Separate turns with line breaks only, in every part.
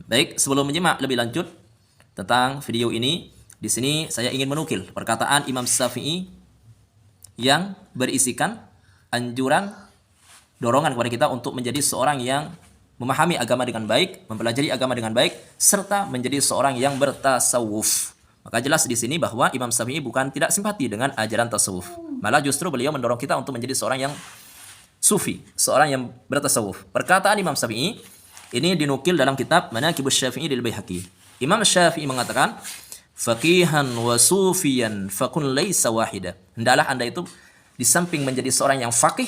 Baik, sebelum menyimak lebih lanjut tentang video ini, di sini saya ingin menukil perkataan Imam Syafi'i yang berisikan anjuran dorongan kepada kita untuk menjadi seorang yang memahami agama dengan baik, mempelajari agama dengan baik, serta menjadi seorang yang bertasawuf. Maka jelas di sini bahwa Imam Syafi'i bukan tidak simpati dengan ajaran tasawuf. Malah justru beliau mendorong kita untuk menjadi seorang yang sufi, seorang yang bertasawuf. Perkataan Imam Syafi'i ini dinukil dalam kitab Manaqibus Syafi'i lil Baihaqi. Imam Syafi'i mengatakan, faqihan wa sufiyan fakun laisa wahida. Hendaklah Anda itu di samping menjadi seorang yang faqih,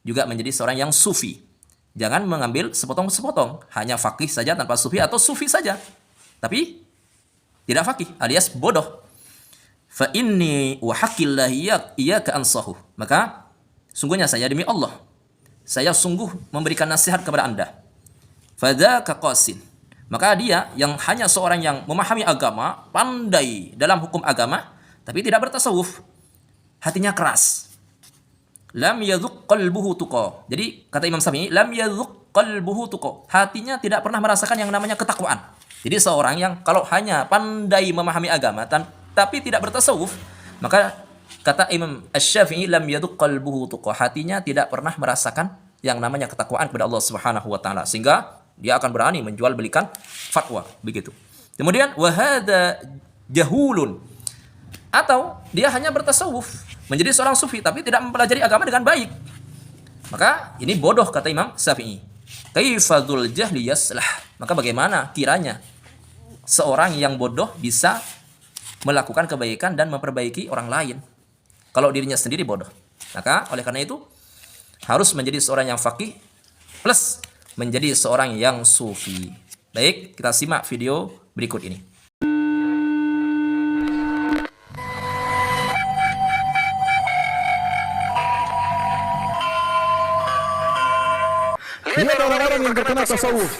juga menjadi seorang yang sufi. Jangan mengambil sepotong-sepotong, hanya faqih saja tanpa sufi atau sufi saja. Tapi tidak faqih alias bodoh. Fa inni wa haqqillahi iyyaka ansahu. Maka sungguhnya saya demi Allah, saya sungguh memberikan nasihat kepada Anda. Fadzaka qasin. Maka dia yang hanya seorang yang memahami agama, pandai dalam hukum agama, tapi tidak bertasawuf. Hatinya keras. Lam yadhuq qalbuhu tuqa. Jadi kata Imam Syafi'i, lam yadhuq qalbuhu tuqa. Hatinya tidak pernah merasakan yang namanya ketakwaan. Jadi seorang yang kalau hanya pandai memahami agama tapi tidak bertasawuf, maka kata Imam Asy-Syafi'i, lam yadhuq qalbuhu tuqa. Hatinya tidak pernah merasakan yang namanya ketakwaan kepada Allah Subhanahu wa taala, sehingga dia akan berani menjual belikan fatwa begitu. Kemudian wahada jahulun, atau dia hanya bertasawuf, menjadi seorang sufi tapi tidak mempelajari agama dengan baik. Maka ini bodoh kata Imam Syafi'i. Kaifadzul jahli yaslah. Maka bagaimana kiranya seorang yang bodoh bisa melakukan kebaikan dan memperbaiki orang lain kalau dirinya sendiri bodoh. Maka oleh karena itu harus menjadi seorang yang faqih plus menjadi seorang yang sufi. Baik, kita simak video berikut ini.
Lihat orang-orang yang terkena tasawuf.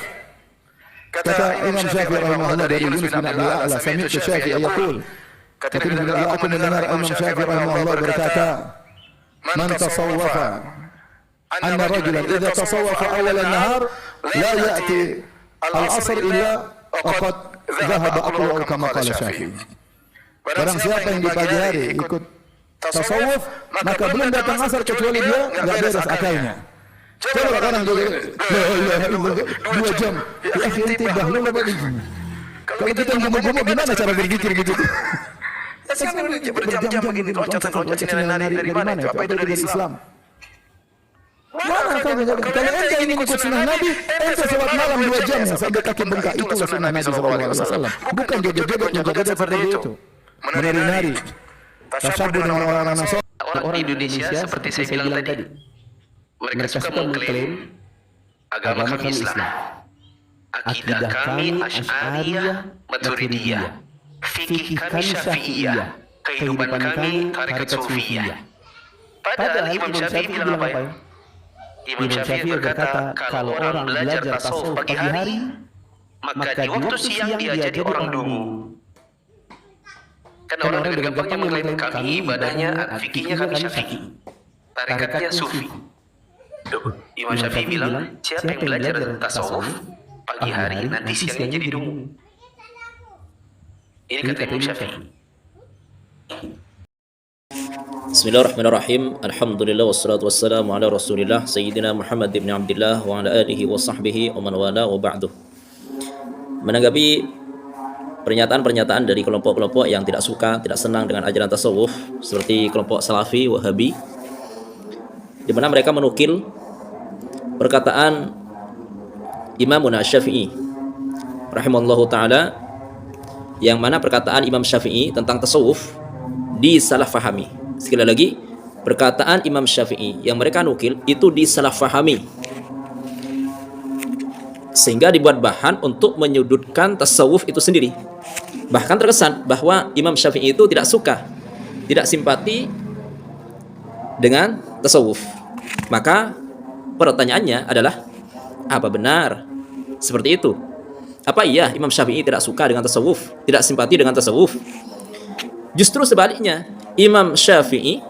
Kata Imam Syafi'i rahimahullah dari Yunus bin Abdul A'la, sami'tu Syafi'i yaqul. Kata aku mendengar Imam Syafi'i rahimahullah berkata, man tasawwafa anna rajulan idza tasawwafa awal an-nahar la ya'ti al-'asr illa waqad dhahaba aqluhu kama qala Syafi'i. Barang siapa yang di pagi hari ikut tasawuf, maka belum datang asar kecuali dia enggak beres akalnya. Coba sekarang juga 2 jam. Ya akhi ente dahulu apa ini? Kalau kita ngomong-ngomong gimana cara berpikir gitu? Ya sekarang berjam-jam begini loncat nari dari mana itu? Apa itu dari Islam? Mana kalau ente ingin ikut sunnah Nabi, ente sholat malam 2 jam sampai kaki bengkak, itulah sunnah Nabi SAW. Bukan joget-joget seperti itu, menari-nari, tasabuh dengan orang-orang Nasrani.
Orang di Indonesia seperti saya bilang tadi, mereka suka mengklaim agama kami Islam, akidah kami Asy'ariyah Maturidiyah, fikih kami Syafi'iyah, kehidupan kami tarekat Sufiyah. Padahal Imam Syafi'i bilang apa ya? Imam Syafi'i berkata, kalau orang belajar tasawuf pagi hari, maka di waktu siang dia jadi orang dungu. Kan orang dengan gampangnya mengklaim kami ibadahnya, fikihnya kami Syafi'i, tarekatnya Sufi. Imam Syafi'i bilang, siapa yang belajar tasawuf pagi hari, nanti siangnya jadi dungu. Ini kata Imam Syafi'i.
Bismillahirrahmanirrahim. Alhamdulillah wassalatu wassalamu ala Rasulillah Sayyidina Muhammad ibn Abdullah wa ala alihi wa sahbihi wa man wala wa ba'du. Menanggapi pernyataan-pernyataan dari kelompok-kelompok yang tidak suka, tidak senang dengan ajaran tasawuf, seperti kelompok Salafi, Wahabi, di mana mereka menukil perkataan Imam Syafi'i rahimahullahu taala, yang mana perkataan Imam Syafi'i tentang tasawuf disalahfahami. Sekali lagi, perkataan Imam Syafi'i yang mereka nukil itu disalahfahami, sehingga dibuat bahan untuk menyudutkan tasawuf itu sendiri. Bahkan terkesan bahwa Imam Syafi'i itu tidak suka, tidak simpati dengan tasawuf. Maka pertanyaannya adalah, apa benar seperti itu? Apa iya Imam Syafi'i tidak suka dengan tasawuf, tidak simpati dengan tasawuf? Justru sebaliknya, Imam Syafi'i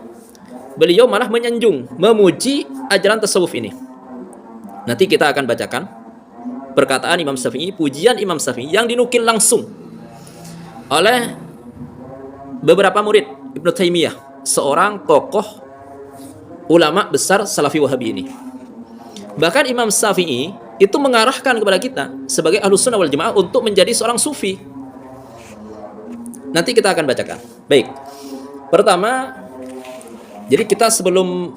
beliau malah menyanjung, memuji ajaran tasawuf ini. Nanti kita akan bacakan perkataan Imam Syafi'i, pujian Imam Syafi'i yang dinukil langsung oleh beberapa murid Ibnu Taimiyah, seorang tokoh ulama besar Salafi Wahabi ini. Bahkan Imam Syafi'i itu mengarahkan kepada kita sebagai Ahlus Sunnah wal Jamaah untuk menjadi seorang sufi. Nanti kita akan bacakan. Baik. Pertama, jadi kita sebelum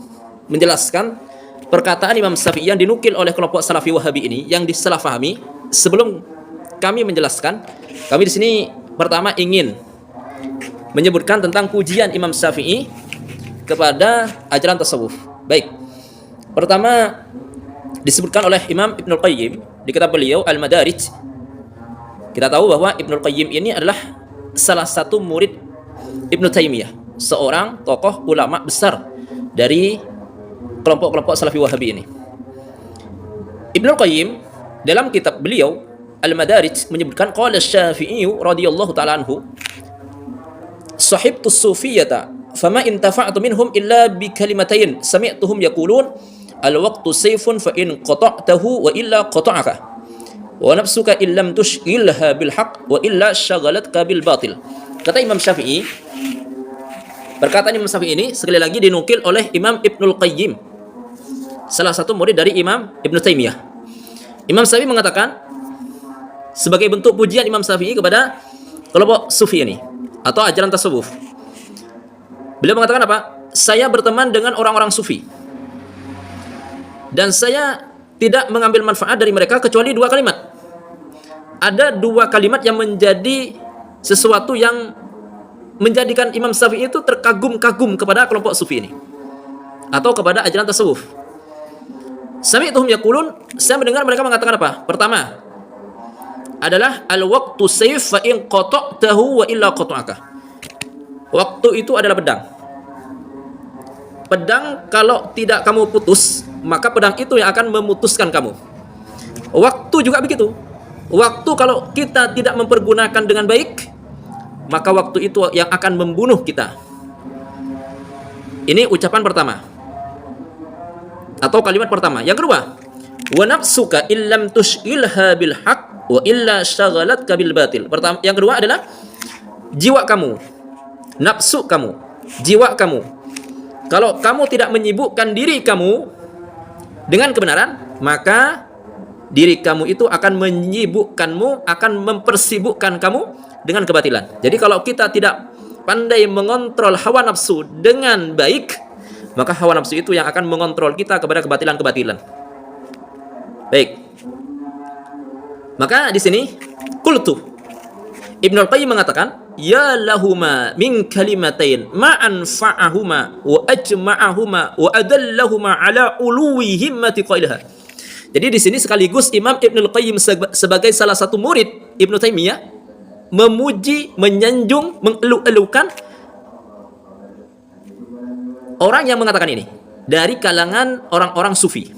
menjelaskan perkataan Imam Syafi'i yang dinukil oleh kelompok Salafi Wahabi ini yang disalahfahami, sebelum kami menjelaskan, kami di sini pertama ingin menyebutkan tentang pujian Imam Syafi'i kepada ajaran tasawuf. Baik. Pertama disebutkan oleh Imam Ibnul Qayyim di kitab beliau Al-Madarij. Kita tahu bahwa Ibnul Qayyim ini adalah salah satu murid Ibnu Taimiyah, seorang tokoh ulama besar dari kelompok-kelompok Salafi Wahabi ini. Ibnul Qayyim dalam kitab beliau Al-Madarij menyebutkan qala Syafi'i radhiyallahu taala anhu, sahibtu sufiyata fama intafa'tu minhum illa bi kalimatain sami'tuhum yaqulun al-waqtu sayfun fa in qata'tahu wa illa qata'aka wa nafsuka illam tushghilha bil haqq wa illa shaghalatka bil batil. Kata Imam Syafi'i, perkataan Imam Syafi'i ini sekali lagi dinukil oleh Imam Ibnul Qayyim, salah satu murid dari Imam Ibnu Taimiyah. Imam Syafi'i mengatakan sebagai bentuk pujian Imam Syafi'i kepada kelompok sufi ini atau ajaran tasawuf. Beliau mengatakan apa? Saya berteman dengan orang-orang sufi dan saya tidak mengambil manfaat dari mereka kecuali dua kalimat. Ada dua kalimat yang menjadi sesuatu yang menjadikan Imam Syafi'i itu terkagum-kagum kepada kelompok sufi ini atau kepada ajaran tasawuf. Sami'tuhum yaqulun, saya mendengar mereka mengatakan apa? Pertama adalah al-waqtu sayf fa in qata'tahu wa illa qata'aka. Waktu itu adalah pedang. Pedang kalau tidak kamu putus, maka pedang itu yang akan memutuskan kamu. Waktu juga begitu. Waktu kalau kita tidak mempergunakan dengan baik, maka waktu itu yang akan membunuh kita. Ini ucapan pertama atau kalimat pertama. Yang kedua, wa nafsuka illam tushghilha bil haqq wa illa shaghalatka bil batil. Yang kedua adalah jiwa kamu, nafsu kamu, jiwa kamu. Kalau kamu tidak menyibukkan diri kamu dengan kebenaran, maka diri kamu itu akan menyibukkanmu, akan mempersibukkan kamu dengan kebatilan. Jadi kalau kita tidak pandai mengontrol hawa nafsu dengan baik, maka hawa nafsu itu yang akan mengontrol kita kepada kebatilan-kebatilan. Baik. Maka di sini qultu, Ibnul Qayyim mengatakan, ya lahuma min kalimatain ma anfa'ahuma wa ajma'ahuma wa adallahuma ala uluwi himmati qailaha. Jadi di sini sekaligus Imam Ibnul Qayyim sebagai salah satu murid Ibnu Taimiyah memuji, menyanjung, mengeluh-elukan orang yang mengatakan ini dari kalangan orang-orang sufi.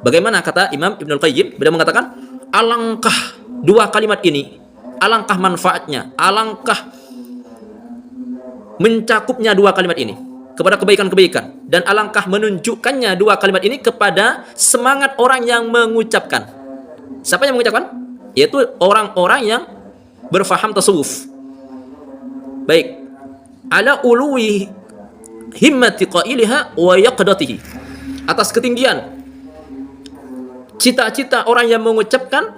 Bagaimana kata Imam Ibnul Qayyim? Beliau mengatakan, alangkah dua kalimat ini, alangkah manfaatnya, alangkah mencakupnya dua kalimat ini kepada kebaikan-kebaikan, dan alangkah menunjukkannya dua kalimat ini kepada semangat orang yang mengucapkan. Siapa yang mengucapkan? Yaitu orang-orang yang berfaham tasawuf. Baik. Ala uluwi himmati qailiha wa yaqdatihi. Atas ketinggian cita-cita orang yang mengucapkan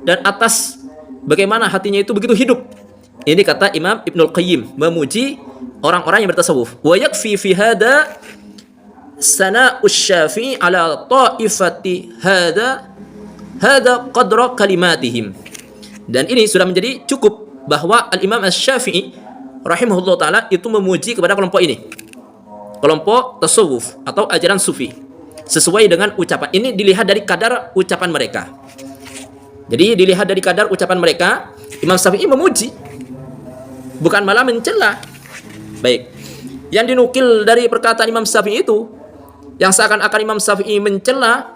dan atas bagaimana hatinya itu begitu hidup. Ini kata Imam Ibnul Qayyim memuji orang-orang yang bertasawuf. Wa yakfi fi hada sana'us Syafi'i ala ta'ifati hada qadra kalimatihim. Dan ini sudah menjadi cukup bahwa Al-Imam Asy-Syafi'i rahimahullah taala itu memuji kepada kelompok ini. Kelompok tasawuf atau ajaran sufi. Sesuai dengan ucapan. Ini dilihat dari kadar ucapan mereka. Jadi dilihat dari kadar ucapan mereka, Imam Syafi'i memuji, bukan malah mencela. Baik. Yang dinukil dari perkataan Imam Syafi'i itu, yang seakan-akan Imam Syafi'i mencela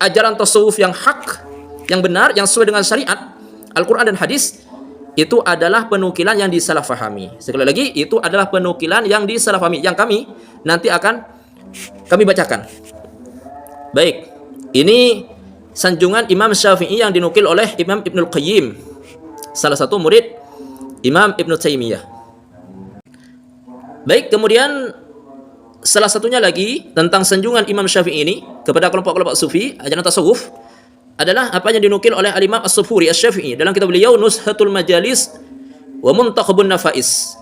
ajaran tasawuf yang hak, yang benar, yang sesuai dengan syariat, Al-Quran dan hadis, itu adalah penukilan yang disalahfahami. Sekali lagi, itu adalah penukilan yang disalahfahami, yang kami nanti akan kami bacakan. Baik. Ini sanjungan Imam Syafi'i yang dinukil oleh Imam Ibnul Qayyim, salah satu murid Imam Ibnu Taimiyah. Baik, kemudian salah satunya lagi tentang sanjungan Imam Syafi'i ini kepada kelompok-kelompok sufi, ajaran tasawuf, adalah apa yang dinukil oleh Al-Imam As-Sufuri Asy-Syafi'i dalam kitab beliau Nuzhatul Majalis wa Muntakhabun Nafais.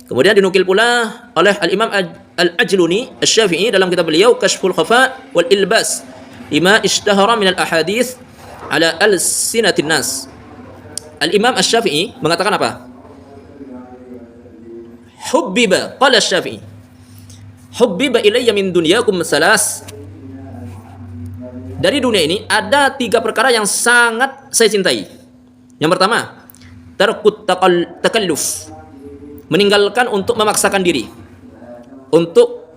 Kemudian dinukil pula oleh Al-Imam Al-Ajluni Asy-Syafi'i dalam kitab beliau Kashful Khafa wal Ilbas lima ishtahara min al-ahadits ala al-sinatin nas. Al-Imam Asy-Syafi'i mengatakan apa? Hubbiba, qala Asy-Syafi'i, hubbiba ilayya min dunyakum salas. Dari dunia ini ada 3 perkara yang sangat saya cintai. Yang pertama, tarkut takalluf, meninggalkan untuk memaksakan diri, untuk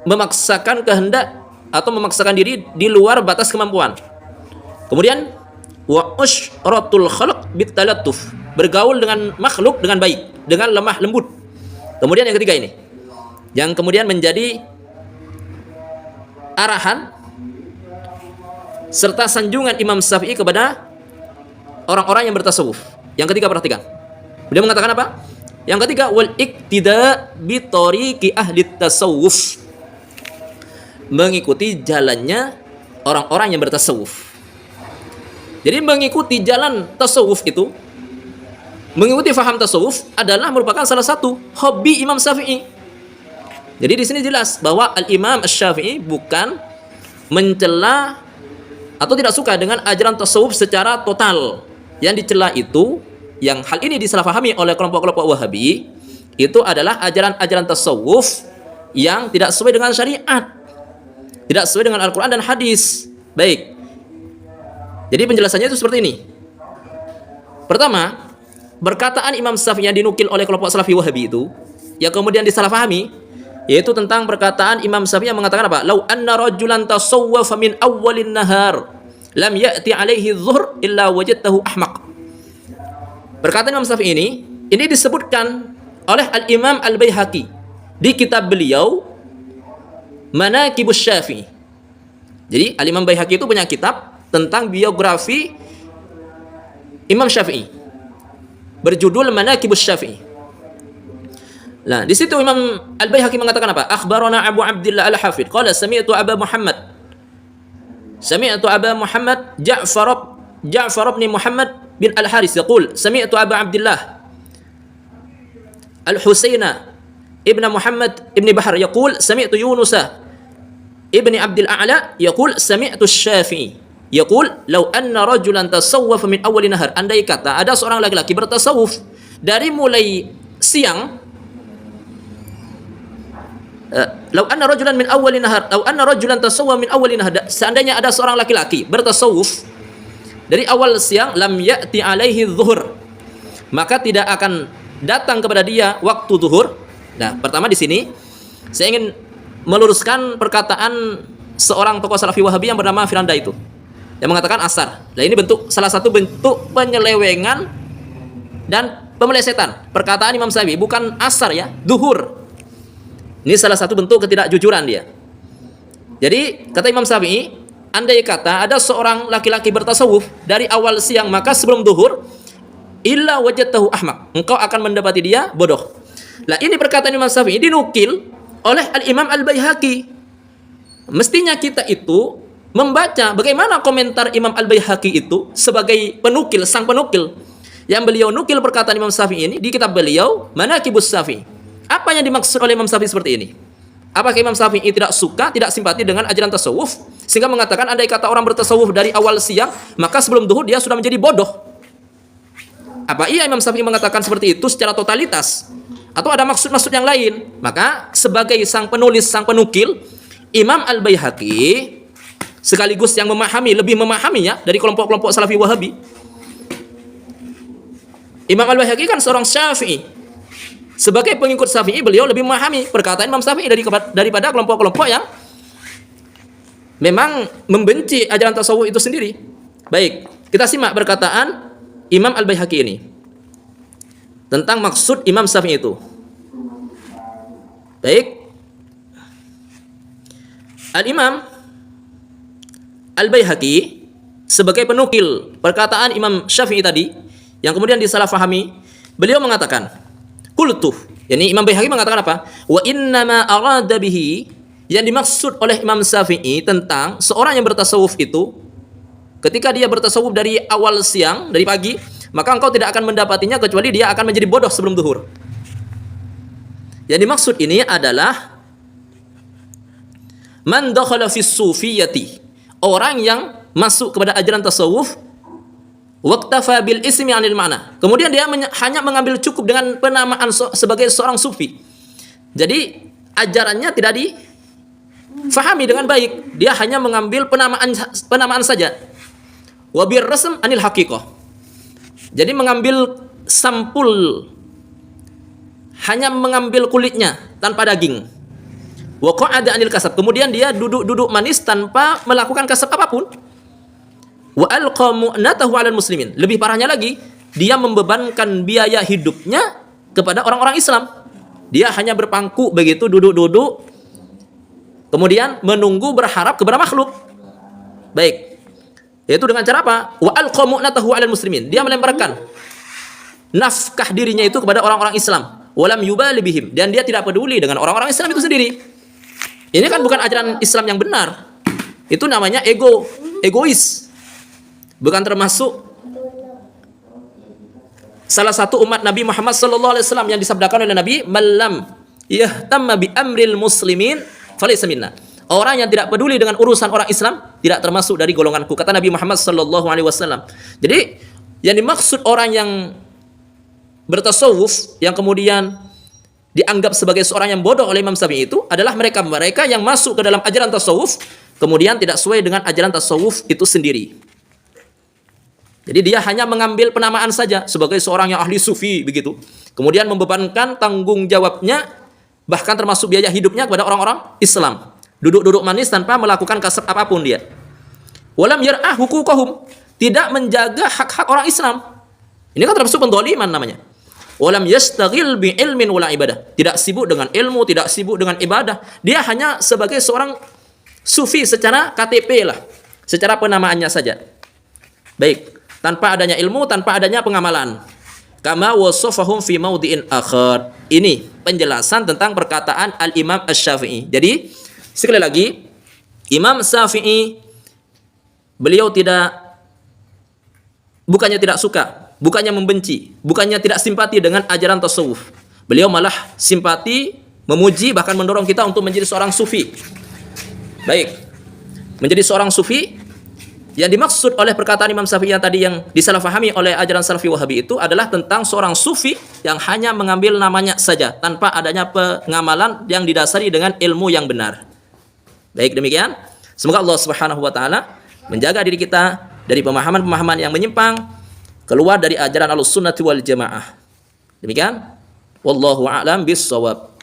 memaksakan kehendak atau memaksakan diri di luar batas kemampuan. Kemudian wa ushratul khalq bitalattuf, bergaul dengan makhluk dengan baik, dengan lemah lembut. Kemudian yang ketiga ini, yang kemudian menjadi arahan serta sanjungan Imam Syafi'i kepada orang-orang yang bertasawuf. Yang ketiga, perhatikan. Beliau mengatakan apa? Yang ketiga, wal iktida bi tariqi ahli tasawuf, mengikuti jalannya orang-orang yang bertasawuf. Jadi mengikuti jalan tasawuf itu, mengikuti faham tasawuf adalah merupakan salah satu hobi Imam Syafi'i. Jadi di sini jelas bahwa Al-Imam Asy-Syafi'i bukan mencela atau tidak suka dengan ajaran tasawuf secara total. Yang dicela itu, yang hal ini disalahpahami oleh kelompok-kelompok Wahabi, itu adalah ajaran-ajaran tasawuf yang tidak sesuai dengan syariat, tidak sesuai dengan Al-Quran dan hadis. Baik, jadi penjelasannya itu seperti ini. Pertama, perkataan Imam Syafi'i yang dinukil oleh kelompok Salafi Wahabi itu, yang kemudian disalahpahami, yaitu tentang perkataan Imam Syafi'i yang mengatakan apa? Lau anna rajulan tasawwafa min awwalin nahar lam ya'ti alaihi dhuhr illa wajadtahu ahmaq. Perkataan Imam Syafi'i ini disebutkan oleh Al-Imam Al-Baihaqi di kitab beliau Manaqibus Syafi'i. Jadi Al-Imam Baihaqi itu punya kitab tentang biografi Imam Syafi'i berjudul Manaqibus Syafi'i. Nah, di situ Imam Al-Baihaqi mengatakan apa? Akhbarana Abu Abdillah Al-Hafidh qala sami'tu Aba Muhammad Ja'far bin Muhammad bin Al-Haris yaqul sami'tu Aba Abdillah Al-Husaina ibn Muhammad ibn Bahar yaqul sami'tu Yunus ibn Abdul A'la yaqul sami'tu Syafi'i yaqul law anna rajulan tasawwafa min awwal nahar, andai kata ada seorang laki-laki bertasawuf dari mulai siang, lau anna rajulan min awwalin nahar, lau anna rajulan tasawwa min awwalin nahar, seandainya ada seorang laki-laki bertasawuf dari awal siang, lam ya'ti alaihi zuhur, maka tidak akan datang kepada dia waktu zuhur. Nah, pertama di sini saya ingin meluruskan perkataan seorang tokoh Salafi Wahabi yang bernama Firanda itu, yang mengatakan asar. Nah, ini salah satu bentuk penyelewengan dan pemelesetan perkataan Imam Syafi'i, bukan asar ya, zuhur. Ini salah satu bentuk ketidakjujuran dia. Jadi kata Imam Syafi'i, andai kata ada seorang laki-laki bertasawuf dari awal siang, maka sebelum duhur, illa wajadtahu ahmaq, engkau akan mendapati dia bodoh. Nah, ini perkataan Imam Syafi'i dinukil oleh Al-Imam Al-Baihaqi. Mestinya kita itu membaca bagaimana komentar Imam Al-Baihaqi itu sebagai penukil, sang penukil, yang beliau nukil perkataan Imam Syafi'i ini di kitab beliau Manaqibus Syafi'i. Apa yang dimaksud oleh Imam Syafi'i seperti ini? Apakah Imam Syafi'i tidak suka, tidak simpati dengan ajaran tasawuf, sehingga mengatakan andai kata orang bertasawuf dari awal siang, maka sebelum duhur dia sudah menjadi bodoh? Apa iya Imam Syafi'i mengatakan seperti itu secara totalitas? Atau ada maksud-maksud yang lain? Maka sebagai sang penulis, sang penukil, Imam Al-Baihaqi sekaligus yang lebih memahaminya dari kelompok-kelompok Salafi Wahabi. Imam Al-Baihaqi kan seorang Syafi'i. Sebagai pengikut Syafi'i, beliau lebih memahami perkataan Imam Syafi'i daripada kelompok-kelompok yang memang membenci ajaran tasawuf itu sendiri. Baik, kita simak perkataan Imam Al-Baihaqi ini tentang maksud Imam Syafi'i itu. Baik, Al-Imam Al-Baihaqi sebagai penukil perkataan Imam Syafi'i tadi yang kemudian disalahfahami, beliau mengatakan, qultu, yakni Imam Baihaqi mengatakan apa? Wa innama arada bihi, yang dimaksud oleh Imam Syafi'i tentang seorang yang bertasawuf itu, ketika dia bertasawuf dari awal siang, dari pagi, maka engkau tidak akan mendapatinya kecuali dia akan menjadi bodoh sebelum zuhur. Yang dimaksud ini adalah man dakhala fis sufiyati, orang yang masuk kepada ajaran tasawuf, waqtafa bil ismi anil ma'na, kemudian dia hanya mengambil cukup dengan penamaan sebagai seorang sufi. Jadi ajarannya tidak difahami dengan baik, dia hanya mengambil penamaan saja. Wa bir rasm anil haqiqah, jadi mengambil sampul, hanya mengambil kulitnya tanpa daging. Wa qa'ada anil kasab, kemudian dia duduk manis tanpa melakukan kasab apapun. Wa alqa mu'natahu 'alal muslimin, lebih parahnya lagi, dia membebankan biaya hidupnya kepada orang-orang Islam. Dia hanya berpangku begitu, duduk-duduk, kemudian menunggu berharap kepada makhluk. Baik, yaitu dengan cara apa? Wa alqa mu'natahu 'alal muslimin, dia melemparkan nafkah dirinya itu kepada orang-orang Islam. Walam yubali bihim, dan dia tidak peduli dengan orang-orang Islam itu sendiri. Ini kan bukan ajaran Islam yang benar. Itu namanya egois. Bukan termasuk salah satu umat Nabi Muhammad sallallahu alaihi wasallam yang disabdakan oleh Nabi, "Malam yahtamma bi amril muslimin falaysa minna." Orang yang tidak peduli dengan urusan orang Islam tidak termasuk dari golonganku, kata Nabi Muhammad sallallahu alaihi wasallam. Jadi yang dimaksud orang yang bertasawuf yang kemudian dianggap sebagai seorang yang bodoh oleh Imam Syafi'i itu adalah mereka yang masuk ke dalam ajaran tasawuf kemudian tidak sesuai dengan ajaran tasawuf itu sendiri. Jadi dia hanya mengambil penamaan saja sebagai seorang yang ahli sufi begitu. Kemudian membebankan tanggung jawabnya bahkan termasuk biaya hidupnya kepada orang-orang Islam. Duduk-duduk manis tanpa melakukan kasab apapun dia. Walam yar'ah huquqahum, tidak menjaga hak-hak orang Islam. Ini kan termasuk pendoliman namanya. Walam yastaghil bi ilmin wala ibadah, tidak sibuk dengan ilmu, tidak sibuk dengan ibadah. Dia hanya sebagai seorang sufi secara KTP lah, secara penamaannya saja. Baik, tanpa adanya ilmu, tanpa adanya pengamalan. Kama wasafahum fi maudhi'in akhar. Ini penjelasan tentang perkataan Al-Imam Asy-Syafi'i. Jadi, sekali lagi, Imam Syafi'i beliau bukannya tidak suka, bukannya membenci, bukannya tidak simpati dengan ajaran tasawuf. Beliau malah simpati, memuji, bahkan mendorong kita untuk menjadi seorang sufi. Baik, menjadi seorang sufi yang dimaksud oleh perkataan Imam Syafi'i yang tadi yang disalahfahami oleh ajaran Salafi Wahabi itu adalah tentang seorang sufi yang hanya mengambil namanya saja tanpa adanya pengamalan yang didasari dengan ilmu yang benar. Baik, demikian. Semoga Allah Subhanahu wa taala menjaga diri kita dari pemahaman-pemahaman yang menyimpang, keluar dari ajaran Ahlussunnah wal Jamaah. Demikian, wallahu a'lam bissawab.